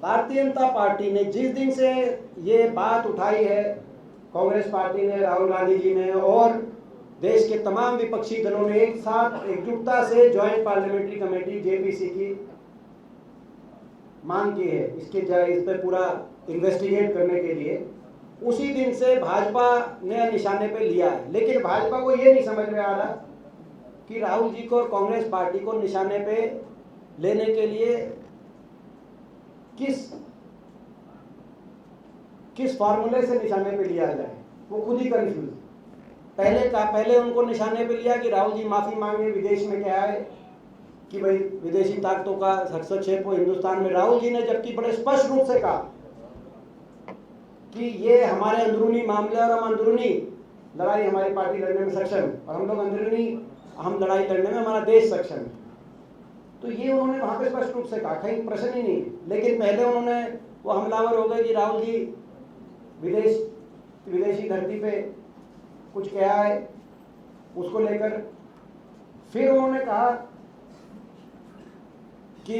Bharatiya Janata party ने जिस दिन से ये बात उठाई है, कांग्रेस पार्टी ने, राहुल गांधी जी ने और देश के तमाम विपक्षी दलों ने एक साथ एकजुटता से ज्वाइंट पार्लियामेंट्री कमेटी जेपीसी की मांग की है, इस पर पूरा इन्वेस्टिगेट करने के लिए। उसी दिन से भाजपा ने निशाने पे लिया है, लेकिन भाजपा को ये नहीं समझ में आ रहा कि राहुल जी को और कांग्रेस पार्टी को निशाने पे लेने के लिए किस फॉर्मूले से निशाने पे लिया जाए, वो खुद ही कंफ्यूज। पहले उनको निशाने पे लिया कि राहुल जी माफी मांगे, विदेश में क्या है कि भाई विदेशी ताकतों का हस्तक्षेप हो हिंदुस्तान में। राहुल जी ने जबकि बड़े स्पष्ट रूप से कहा कि ये हमारे अंदरूनी मामले और हम अंदरूनी लड़ाई हमारी पार्टी लड़ने में सक्षम है और हम लोग अंदरूनी हम लड़ाई लड़ने में हमारा देश सक्षम है। तो ये उन्होंने वहां पे स्पष्ट रूप से कहा, कहीं प्रश्न ही नहीं। लेकिन पहले उन्होंने वो हमलावर हो गए कि राहुल जी विदेशी धरती पे कुछ क्या है उसको लेकर। फिर उन्होंने कहा कि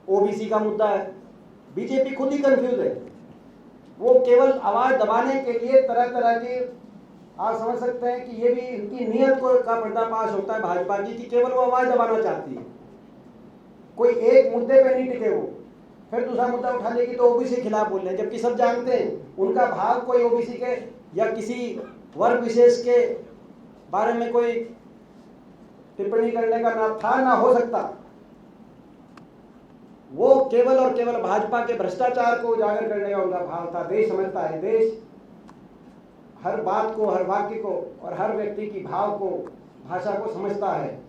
ओबीसी का मुद्दा है। बीजेपी खुद ही कंफ्यूज है, वो केवल आवाज दबाने के लिए तरह तरह की, आप समझ सकते हैं कि ये भी इनकी नीयत का पर्दाफाश होता है भाजपा की कि केवल वो आवाज दबाना चाहती है, कोई एक मुद्दे पे नहीं टिके वो, फिर दूसरा मुद्दा उठा लेगी तो ओबीसी के खिलाफ बोल रहे हैं। जबकि सब जानते हैं उनका भाव कोई ओबीसी के या किसी वर्ग विशेष के बारे में कोई टिप्पणी करने का ना था ना हो सकता। वो केवल और केवल भाजपा के भ्रष्टाचार को उजागर करने का उनका भाव था। देश समझता है, देश हर बात को, हर वाक्य को और हर व्यक्ति की भाव को, भाषा को समझता है।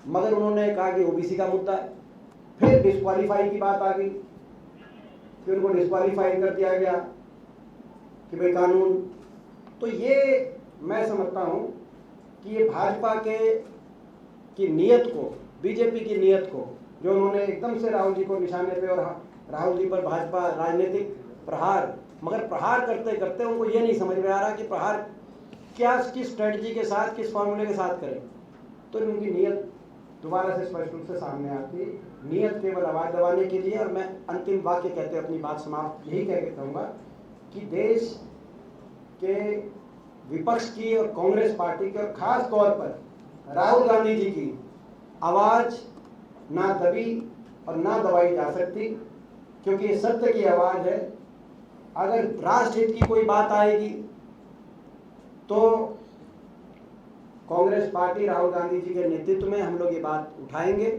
मगर उन्होंने कहा कि ओबीसी का मुद्दा है। फिर डिस्क्वालीफाई की बात आ गई, फिर उनको डिस्क्वालीफाई कर दिया गया कि भाई कानून। तो ये मैं समझता हूं कि ये भाजपा की नीयत को, बीजेपी की नीयत को, जो उन्होंने एकदम से राहुल जी को निशाने पे और राहुल जी पर भाजपा राजनीतिक प्रहार, मगर प्रहार करते करते उनको ये नहीं समझ में आ रहा कि प्रहार क्या, किस स्ट्रेटजी के साथ, किस फॉर्मूले के साथ करें। तो उनकी नीयत दोबारा से स्पष्ट रूप से सामने आती, नीयत केवल आवाज दबाने के लिए। और मैं अंतिम वाक्य कहते हुए अपनी बात समाप्त यही कह के कहूँगा कि देश के विपक्ष की और कांग्रेस पार्टी की और खास तौर पर राहुल गांधी जी की आवाज ना दबी और ना दबाई जा सकती, क्योंकि ये सत्य की आवाज है। अगर राष्ट्रहित की कोई बात आएगी तो कांग्रेस पार्टी राहुल गांधी जी के नेतृत्व में हम लोग ये बात उठाएंगे